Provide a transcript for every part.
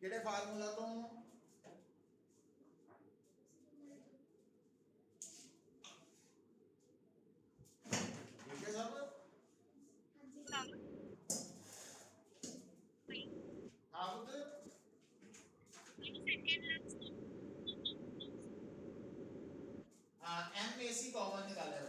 ਕਿਹੜੇ ਫਾਰਮੂਲਾ ਤੋਂ ठीक है सब हाँ पुत्र हाँ एम ए सी कॉमन निकाले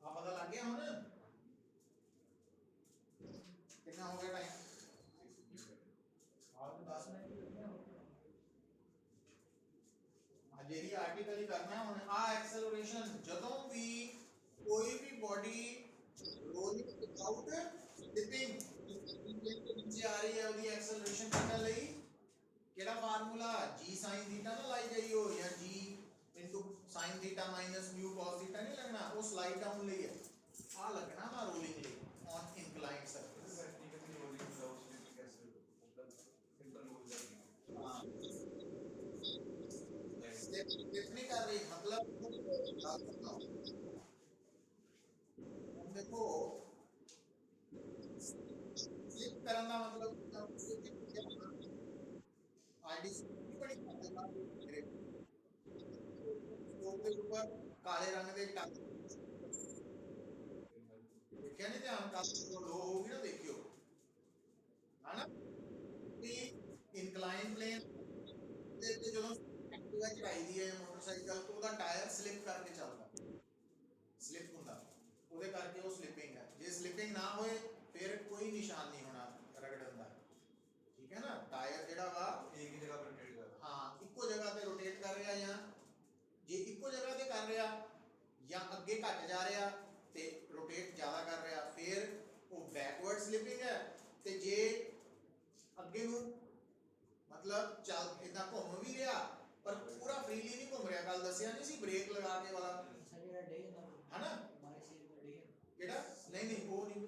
आप पता लग गया हो ना कितना हो गया टाइम और 10 मिनट ਜਿਹੜੀ ਆਰਟੀਕਲ ਹੀ ਕਰਨਾ ਹੁਣ ਆ ਐਕਸਲਰੇਸ਼ਨ ਜਦੋਂ ਵੀ ਕੋਈ ਵੀ ਬੋਡੀ ਰੋਲਿੰਗ ਵਿਦਆਊਟ ਸਲਿਪਿੰਗ ਦੇ ਨੀਚੇ ਆ ਰਹੀ ਹੈ ਉਹਦੀ ਐਕਸਲਰੇਸ਼ਨ ਕੱਢਣ ਲਈ ਕਿਹੜਾ ਫਾਰਮੂਲਾ g sin ਥੀਟਾ ਨਾ ਲਾਈ ਜਾਈ ਹੋ ਜਾਂ g sin theta mu cos theta ਨਹੀਂ ਲੱਗਣਾ ਉਹ ਸਲਾਈਡ ਡਾਊਨ ਲਈ ਹੈ ਆ ਲੱਗਣਾ ਨਾ ਰੋਲਿੰਗ ਲਈ on inclined surface technically rolling without slipping कैसे मतलब सिंपल हो जाएगी हां स्लिप नहीं कर रही मतलब देखो स्लिप करना मतलब आईडी बड़ी मेरे के ऊपर काले रंग के टक देखिए नहीं ध्यान का लो होगी ना देखियो है ना कि इनक्लाइन प्लेन ਤੇ ਜਦੋਂ ਐਕਟਿਵਾ ਚੜਾਈ ਦੀ ਹੈ ਮੋਟਰਸਾਈਕਲ ਤੋਂ ਉਹਦਾ ਟਾਇਰ ਸਲਿਪ ਕਰਕੇ ਚੱਲਦਾ ਸਲਿਪ ਹੁੰਦਾ ਉਹਦੇ ਕਰਕੇ ਉਹ ਸਲਿਪਿੰਗ ਹੈ ਜੇ ਸਲਿਪਿੰਗ ਨਾ ਹੋਏ ਫਿਰ ਕੋਈ ਨਿਸ਼ਾਨ ਨਹੀਂ ਹੋਣਾ ਰਗੜਨ ਦਾ ਠੀਕ ਹੈ ਨਾ ਟਾਇਰ ਜਿਹੜਾ ਵਾ एक ही जगह पर रोटेट कर ਹਾਂ ਇੱਕੋ ਜਗ੍ਹਾ ਤੇ ਰੋਟੇਟ ਕਰ ਰਿਹਾ ਜਾਂ ਜੇ ਇੱਕੋ ਜਗ੍ਹਾ ਤੇ ਕਰ ਰਿਹਾ ਜਾਂ ਅੱਗੇ ਘਟ ਜਾ ਰਿਹਾ ਤੇ ਰੋਟੇਟ ਜ਼ਿਆਦਾ ਕਰ ਰਿਹਾ ਫਿਰ ਉਹ ਬੈਕਵਰਡ ਸਲਿਪਿੰਗ ਹੈ ਤੇ ਜੇ ਅੱਗੇ ਨੂੰ मतलब चल इतना घूम भी रहा पर पूरा फ्रीली नहीं घूम रहा कल दसिया नहीं सी ब्रेक लगा के वाला है ना केड़ा नहीं नहीं वो नहीं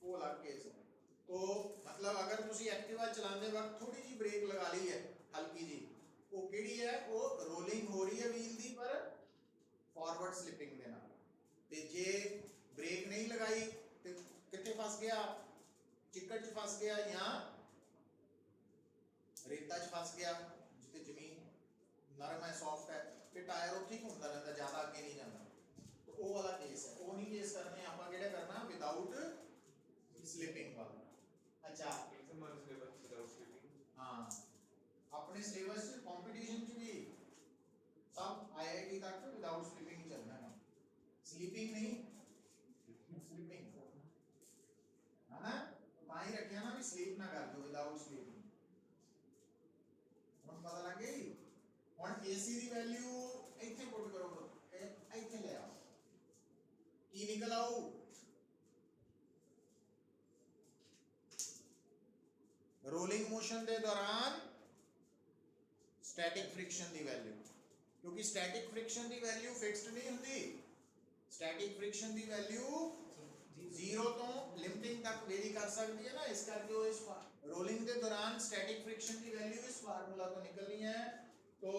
वो अलग केस है तो मतलब अगर तुसी एक्टिवा चलाते वक्त थोड़ी जी ब्रेक लगा ली है हल्की जी वो केड़ी है वो रोलिंग हो रही है व्हील दी पर फॉरवर्ड स्लिपिंग दे नाल ते जे ब्रेक नहीं लगाई ते किथे फस गया चिक्कड़ च फस गया या रेता च फस गया जिते जमीन नरम है सॉफ्ट है फिर टायर उत्थे ही घूमता रहता ज्यादा आगे नहीं जाता तो वो वाला केस है वो नहीं केस करने आपां केड़ा करना विदाउट स्लिपिंग वाला अच्छा हमारे सिलेबस विदाउट स्लिपिंग हां अपने सिलेबस कंपटीशन च भी सब आईआईटी तक विदाउट स्लिपिंग ही चलना है स्लीपिंग नहीं स्लिपिंग है ना माई रखिया ना भी स्लीप ना कर दो विदाउट स्लिपिंग ਹੁਣ ਪਤਾ ਲੱਗ ਗਈ ਹੁਣ AC ਦੀ ਵੈਲਿਊ ਇੱਥੇ ਪੁੱਟ ਕਰੋ ਇੱਥੇ ਲੈ ਆਓ ਕੀ ਨਿਕਲ ਆਊ रोलिंग मोशन के दौरान स्टैटिक फ्रिक्शन की वैल्यू क्योंकि स्टैटिक फ्रिक्शन की वैल्यू फिक्स्ड नहीं होती स्टैटिक फ्रिक्शन की वैल्यू 0 तो लिमिटिंग तक वेरी कर सकती है ना इस करके वो इस रोलिंग के दौरान स्टैटिक फ्रिक्शन की वैल्यू इस फार्मूला तो निकलनी है तो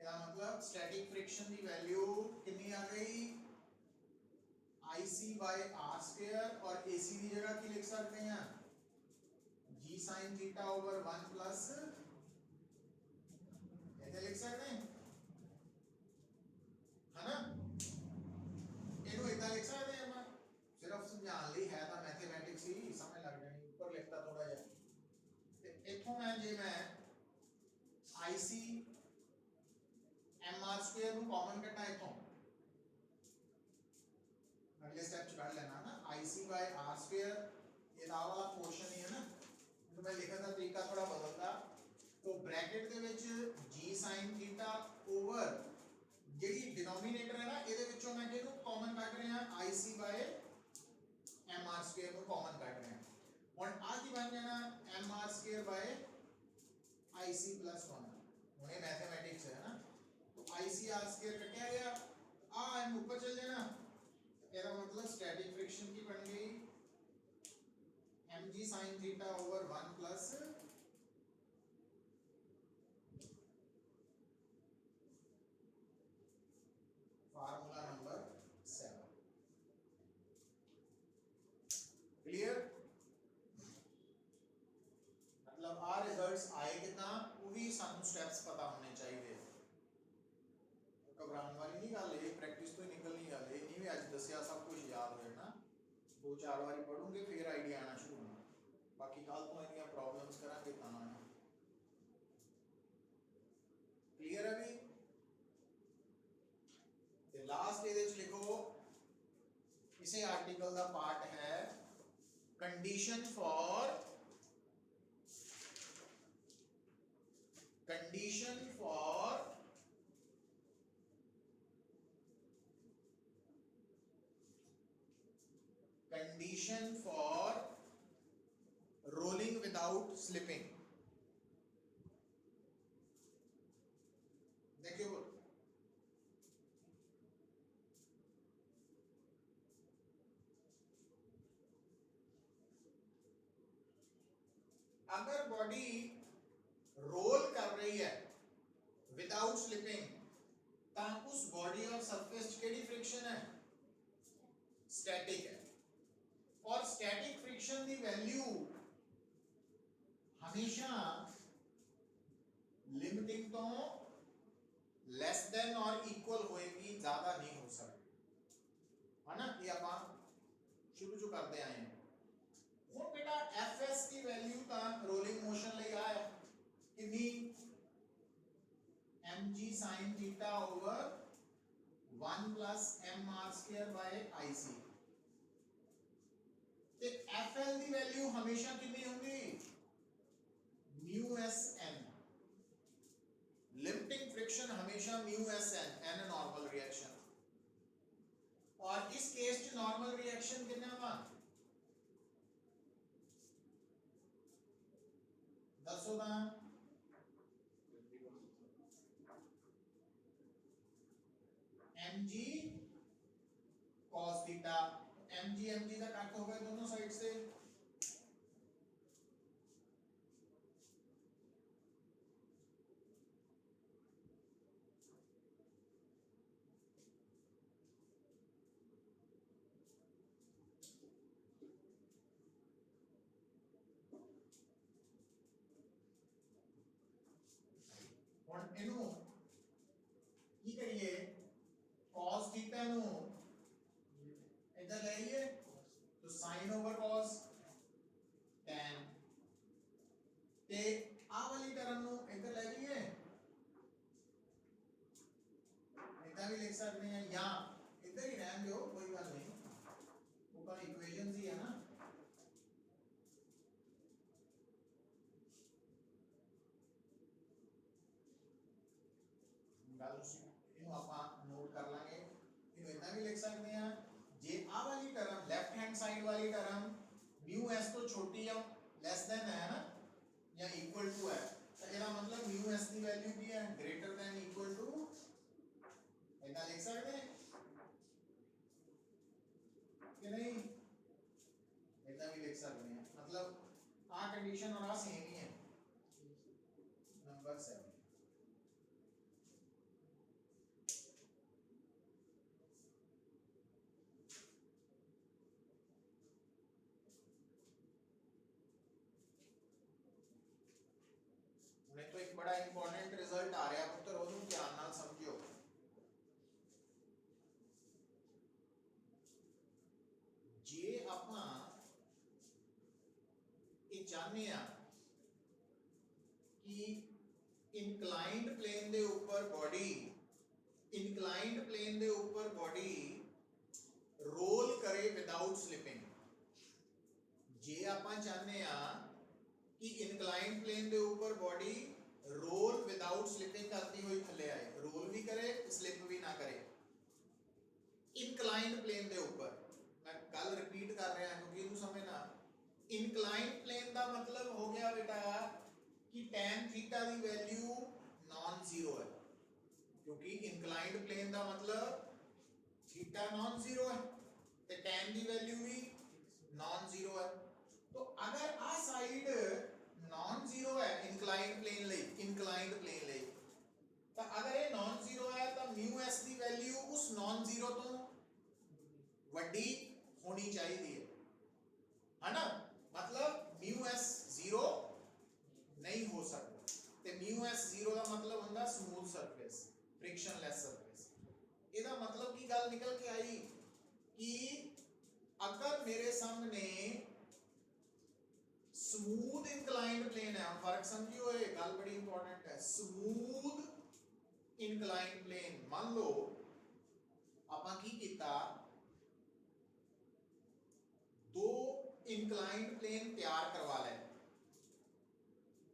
क्या मतलब स्टैटिक फ्रिक्शन की वैल्यू कितनी आ गई IC by r square और AC की जगह की लिख सकते हैं g sin theta over 1 plus ऐसे लिख सकते हैं है ना इनको इतना लिख सकते हैं हम सिर्फ समझाने लिए है तो मैथमेटिक्स ही समझ लग जानी ऊपर लिखता थोड़ा जा ते इथों मैं जे मैं IC mr square ਨੂੰ ਕਾਮਨ ਕੱਟਾਂ ਇਥੋਂ अगले स्टेप च कर लेना ना IC by r square ये दा वाला पोर्शन ही है ना तो मैं लिखने का तरीका थोड़ा बदलता तो ब्रैकेट दे विच g sin theta over JD denominator है ना ਇਹਦੇ ਵਿੱਚੋਂ मैं ਇਹਨੂੰ ਕਾਮਨ ਕੱਢ ਰਿਹਾ IC by mr square ਨੂੰ ਕਾਮਨ ਕੱਢ ਰਿਹਾ ਹੁਣ ਆ ਕੀ ਬਣ ਜਾਣਾ mr square by IC plus 1 ਹੁਣ ਇਹ मैथमेटिक्स है ना तो IC r square कटा गया आ m ऊपर चल जाना मेरा मतलब स्टैटिक फ्रिक्शन की बन गई mg sin theta over 1 plus formula नहीं गल ये प्रैक्टिस तो ही निकलनी गल ये नहीं भी अज दसिया सब कुछ याद हो जाना 2-4 बारी पढ़ूंगे फिर आइडिया आना शुरू होना बाकी कल तो इनिया प्रॉब्लम्स करांगे ता क्लियर है भी ते लास्ट ਇਹਦੇ ਚ लिखो इसे आर्टिकल का पार्ट है condition for rolling without slipping देखियो अगर बॉडी रोल कर रही है विदाउट स्लिपिंग तो उस बॉडी और सरफेस केड़ी फ्रिक्शन है स्टैटिक है और स्टैटिक फ्रिक्शन की वैल्यू हमेशा लिमिटिंग तो लेस देन और इक्वल होएगी ज्यादा नहीं हो सकती है ना ये आप शुरू जो करते आए हैं ਹੁਣ बेटा fs की वैल्यू ਤਾਂ रोलिंग मोशन ਲਈ ਆ कितनी mg sin theta over 1 plus mr² by ic ਤੇ fl ਦੀ वैल्यू हमेशा कितनी होगी mu sn लिमिटिंग फ्रिक्शन हमेशा mu sn n normal reaction और इस केस च नॉर्मल रिएक्शन कितना वा दसो ना mg cos थीटा mg का कट हो गया दोनों साइड से और इनु की करिए cos थीटा नु इधर ले आइए तो sin ओवर cos tan ते आ वाली टर्म नु इधर ले आइए इधर भी लिख सकते हैं या इधर ही रहने दो कोई बात नहीं ऊपर इक्वेशंस ही है ना ਇਹਨੂੰ ਆਪਾਂ ਨੋਟ ਕਰ ਲਾਂਗੇ ਇਹਨੂੰ ਇਦਾਂ ਵੀ ਲਿਖ ਸਕਦੇ ਆ ਜੇ ਆ ਵਾਲੀ ਟਰਮ ਲੈਫਟ ਹੈਂਡ ਸਾਈਡ ਵਾਲੀ ਟਰਮ μ s ਤੋਂ ਛੋਟੀ ਆ ਲੈਸ ਦੈਨ ਹੈ ਨਾ ਜਾਂ ਇਕੁਅਲ ਟੂ ਹੈ ਤਾਂ ਇਹਦਾ ਮਤਲਬ μ s ਦੀ ਵੈਲਿਊ ਕੀ ਹੈ ਗ੍ਰੇਟਰ ਦੈਨ ਇਕੁਅਲ ਟੂ ਇਦਾਂ ਲਿਖ ਸਕਦੇ ਹਾਂ ਕਿ ਨਹੀਂ ਇਦਾਂ ਵੀ ਲਿਖ ਸਕਦੇ ਹਾਂ मतलब आ कंडीशन और आ सेम ही है नंबर 7 तो एक बड़ा इंपॉर्टेंट रिजल्ट आ रहा है पुत्र ਉਹਨੂੰ ਧਿਆਨ ਨਾਲ ਸਮਝਿਓ ਜੇ ਆਪਾਂ ਇਹ ਚਾਹਨੇ ਆ ਕਿ ਇਨਕਲਾਈਨਡ ਪਲੇਨ ਦੇ ਉੱਪਰ ਬੋਡੀ रोल करे विदाउट स्लिपिंग जे ਆਪਾਂ ਚਾਹਨੇ ਆ कि इनक्लाइंड प्लेन के ऊपर बॉडी रोल विदाउट स्लिपिंग करती हुई थले आए रोल भी करे स्लिप भी ना करे इनक्लाइंड प्लेन के ऊपर मैं कल रिपीट कर रहा क्योंकि इनू समझना इनक्लाइंड प्लेन का मतलब हो गया बेटा कि tan थीटा की वैल्यू नॉन जीरो है क्योंकि इनक्लाइंड प्लेन का मतलब थीटा नॉन जीरो है तो tan की वैल्यू भी नॉन जीरो है तो अगर आ साइड नॉन जीरो है इंक्लाइंड प्लेन ले तो अगर ये नॉन जीरो है तो म्यू एस की वैल्यू उस नॉन जीरो तो वड्डी होनी चाहिए है ना मतलब म्यू एस जीरो नहीं हो सकता तो म्यू एस जीरो का मतलब होगा स्मूथ सरफेस फ्रिक्शनलेस सरफेस ਇਹਦਾ मतलब की गल निकल के आई कि अगर मेरे सामने स्मूथ इंक्लाइंड प्लेन है, फर्क समझियो, ये गल बड़ी इंपॉर्टेंट है। स्मूथ इंक्लाइंड प्लेन, मान लो आपां की कीता, दो इंक्लाइंड प्लेन तैयार करवा ले,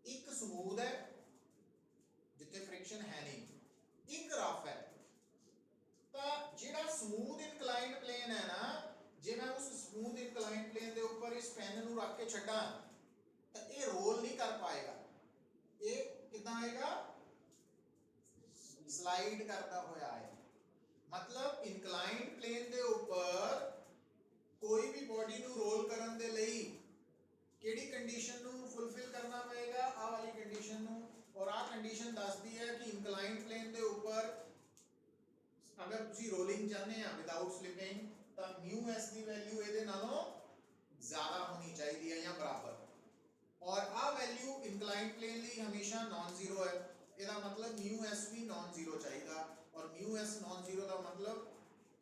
एक स्मूथ है जिथे फ्रिक्शन है नहीं, एक रफ है। तो जेड़ा स्मूथ इंक्लाइंड प्लेन है ना, जे मैं उस स्मूथ इंक्लाइंड प्लेन दे ऊपर इस पेन नू रख के छड्डा तो ये रोल नहीं कर पाएगा। ये कितना आएगा? स्लाइड करता हुआ आए। मतलब इंक्लाइंड प्लेन दे ऊपर कोई भी बॉडी नू रोल करन दे लई केड़ी कंडीशन नू फुलफिल करना पड़ेगा? आ वाली कंडीशन नू। और आ कंडीशन दसदी है कि इंक्लाइंड प्लेन दे ऊपर अगर तुसी रोलिंग चाहते हैं विदाउट स्लिपिंग तो म्यू एस की वैल्यू ਇਹਦੇ ਨਾਲੋਂ ज्यादा होनी चाहिए या बराबर। और आ वैल्यू इंक्लाइंड प्लेन ਲਈ हमेशा नॉन जीरो है। ਇਹਦਾ मतलब म्यू एस भी नॉन जीरो चाहिए। और म्यू एस नॉन जीरो का मतलब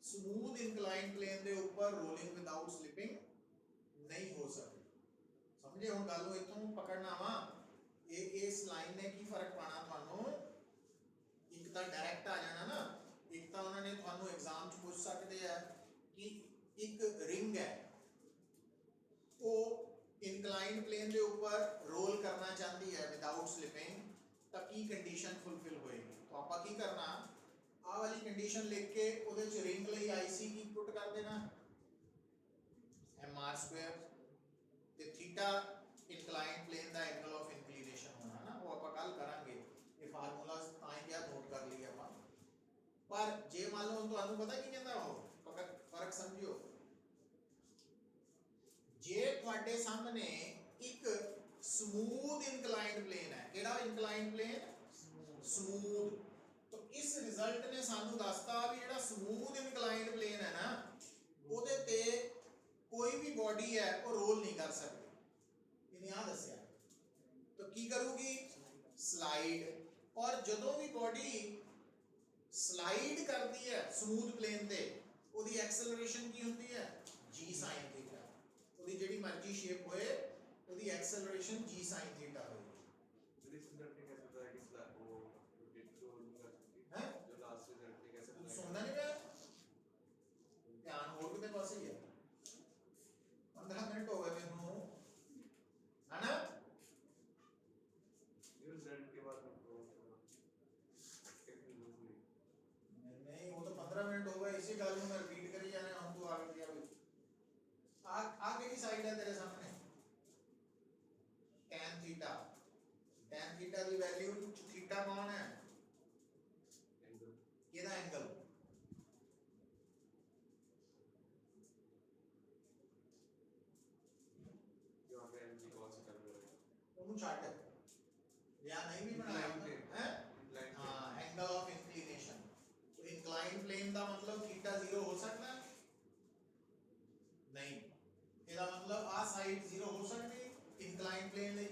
स्मूथ इंक्लाइंड प्लेन के ऊपर रोलिंग विदाउट स्लिपिंग नहीं हो सकती। समझे हुण गल नूं? इत्थों पकड़ना वा इस लाइन ने की फर्क पाना तुहानूं? एक तो डायरेक्ट आ जाना ना, एक तो उन्होंने तुहानूं एग्जाम च पूछ सकते हैं कि एक रिंग है वो इंक्लाइंड प्लेन के ऊपर रोल करना चाहती है विदाउट स्लिपिंग, तो की कंडीशन फुलफिल होएगी? तो आपां की करना, आ वाली कंडीशन लिख के ਉਹਦੇ ਚ रिंग ਲਈ आईसी की पुट कर देना mr² ਤੇ थीटा इंक्लाइंड प्लेन का एंगल ऑफ इंक्लिनेशन होना ना, वो आपां कल करांगे। ये फार्मूला तां ही क्या नोट कर लिया आपां। पर जे मान लो तुहानूं पता की कहंदा हो, फर्क समझियो। जे तुहाडे सामने एक स्मूथ इंक्लाइंड प्लेन है, केड़ा इंक्लाइंड प्लेन? स्मूथ। तो इस रिजल्ट ने सानू दसता भी जेड़ा स्मूथ इंक्लाइंड प्लेन है ना, ਉਹਦੇ ਤੇ कोई भी बॉडी है वो रोल नहीं कर सकती। इन्हें आ दसिया तो की करूगी? स्लाइड। और जदों भी बॉडी स्लाइड करती है स्मूथ प्लेन ते, ਉਹਦੀ एक्सेलरेशन की होती है? g sin theta. ਉਹਦੀ ਜਿਹੜੀ ਮਰਜ਼ੀ शेप होए, ਉਹਦੀ एक्सेलरेशन g sin थीटा होएगी। सुनना नहीं मैं? ध्यान होर किते पासे ही है। 15 मिनट हो गए मैनू, है ना? नहीं, वो तो 15 मिनट हो गए, इसी गल में रिपीट करी जाने। हम तो आगे दिया भाई, आगे की साइड है तेरे सामने tan थीटा। tan थीटा की वैल्यू, थीटा कौन है? केदा एंगल? ਉਹਨੂੰ ਛੱਡ या नहीं भी बनाया है। हाँ, एंगल ऑफ इंक्लिनेशन। तो इंक्लाइंड प्लेन का मतलब थीटा 0 हो सकता है? नहीं। ਇਹਦਾ मतलब आ साइड 0 हो सकती इंक्लाइंड प्लेन ਲਈ?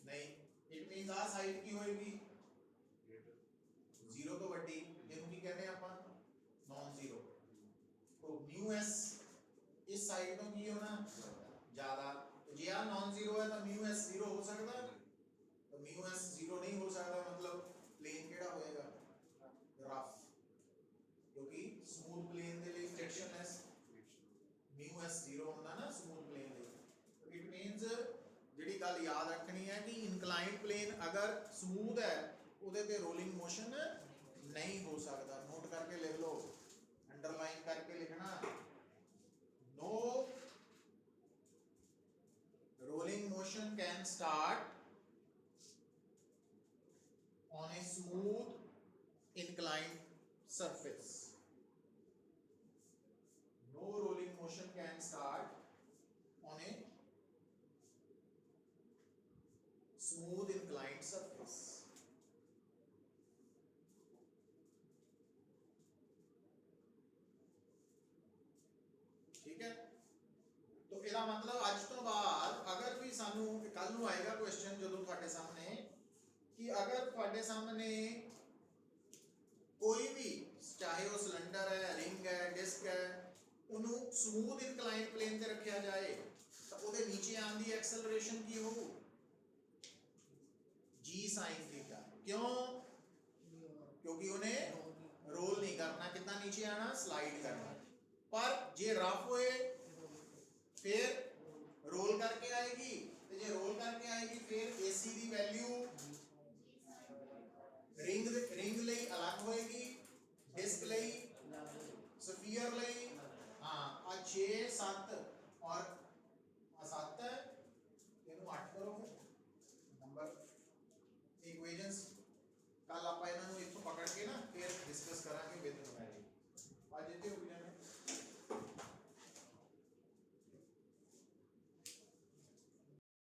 नहीं। इट मींस आ साइड की होएगी 0 तो ਵੱਡੀ, ਇਹਨੂੰ ਕੀ ਕਹਿੰਦੇ ਆਪਾਂ? Non zero. तो म्यू एस इस साइड ਤੋਂ ਕੀ ਹੋਣਾ? ज्यादा। तो जे आ नॉन जीरो है तो म्यू एस 0 हो सकता है? तो म्यू एस 0 नहीं हो सकता, मतलब प्लेन केड़ा होएगा? रफ। क्योंकि स्मूथ प्लेन के लिए फ्रिक्शनलेस म्यू एस 0 होता ना स्मूथ प्लेन के। तो इट मींस जेडी गल याद रखनी है कि इंक्लाइंड प्लेन अगर स्मूथ है ਉਹਦੇ ਤੇ रोलिंग मोशन नहीं हो सकता। नोट करके लिख लो, अंडरलाइन करके लिखना, no rolling motion can start on a smooth inclined surface. No rolling motion can start on a smooth inclined surface. ठीक है? तो ਇਹਦਾ मतलब ਅੱਜ ਤੋਂ ਬਾਅਦ अगर भी सानू कल ਨੂੰ आएगा क्वेश्चन ਜਦੋਂ ਤੁਹਾਡੇ सामने कि अगर ਤੁਹਾਡੇ सामने कोई भी चाहे वो सिलेंडर ਸਮੂਥ ਇਨਕਲਾਈਨਡ ਪਲੇਨ ਤੇ ਰੱਖਿਆ ਜਾਏ ਤਾਂ ਉਹਦੇ ਨੀਚੇ ਆਉਣ ਦੀ ਐਕਸਲਰੇਸ਼ਨ ਕੀ ਹੋਊ g sin थीटा। क्यों? क्योंकि उन्हें रोल नहीं करना, कितना नीचे आना, स्लाइड करना। पर जे रफ होए फिर रोल करके आएगी, तो जे रोल करके आएगी फिर AC दी वैल्यू रिंग ਲਈ अलग होएगी, डिस्क ਲਈ, स्फीयर ਲਈ। हाँ आ 6 7 और आ 7 है, ਇਹਨੂੰ 8 करो नंबर इक्वेशंस कल आप इन्हों इतों पकड़ के ना फिर डिस्कस करा